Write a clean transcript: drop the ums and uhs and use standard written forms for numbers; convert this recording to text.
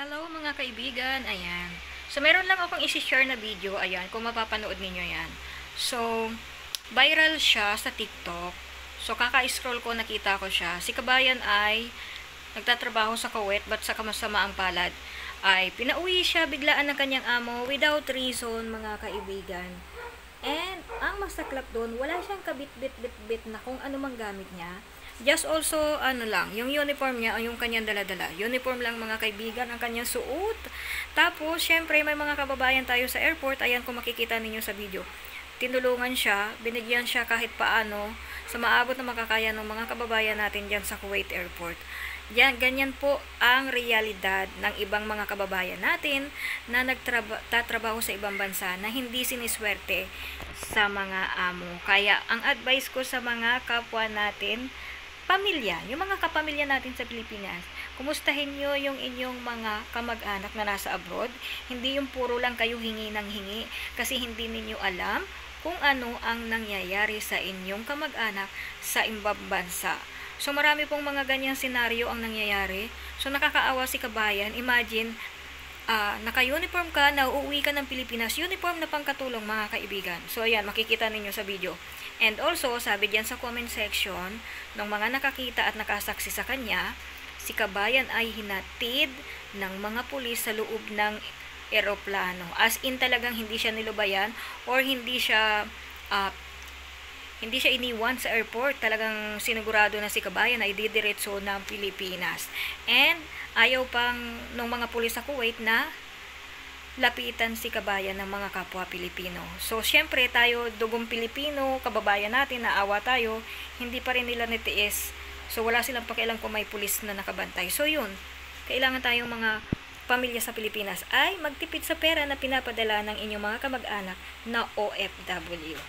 Hello mga kaibigan, ayan. So meron lang akong isi-share na video, ayan, kung mapapanood ninyo yan. So, viral siya sa TikTok. So kaka-scroll ko, nakita ko siya. Si kabayan ay nagtatrabaho sa Kuwait, but sa kamasamaang palad ay pinauwi siya biglaan ng kanyang amo without reason, mga kaibigan. And ang masaklap doon, wala siyang kabit-bit-bit-bit na kung ano mang gamit niya. Just also, ano lang, yung uniform niya, yung kanyang dala-dala. Uniform lang mga kaibigan, ang kanyang suot. Tapos, syempre, may mga kababayan tayo sa airport. Ayan, kung makikita ninyo sa video. Tinulungan siya, binigyan siya kahit paano sa maabot na makakaya ng mga kababayan natin dyan sa Kuwait Airport. Yan, ganyan po ang realidad ng ibang mga kababayan natin na nagtatrabaho sa ibang bansa na hindi siniswerte sa mga amo. Kaya, ang advice ko sa mga kapwa natin, pamilya, yung mga kapamilya natin sa Pilipinas, kumustahin nyo yung inyong mga kamag-anak na nasa abroad. Hindi yung puro lang kayo hingi ng hingi kasi hindi ninyo alam kung ano ang nangyayari sa inyong kamag-anak sa ibang bansa. So marami pong mga ganyang senaryo ang nangyayari. So nakakaawa si kabayan. Imagine, naka-uniform ka, nauuwi ka ng Pilipinas, uniform na pangkatulong mga kaibigan. So ayan, makikita ninyo sa video. And also, sabi diyan sa comment section, ng mga nakakita at nakasaksi sa kanya, si kabayan ay hinatid ng mga pulis sa loob ng eroplano. As in talagang hindi siya nilubayan or hindi siya iniwan sa airport. Talagang sinigurado na si kabayan ay didiretso ng Pilipinas. And ayaw pang ng mga pulis sa Kuwait na lapitan si kabayan ng mga kapwa Pilipino. So, syempre, tayo, dugong Pilipino, kababayan natin, naawa tayo, hindi pa rin nila nitiis. So, wala silang pakialam kung may pulis na nakabantay. So, yun, kailangan tayong mga pamilya sa Pilipinas ay magtipid sa pera na pinapadala ng inyong mga kamag-anak na OFW.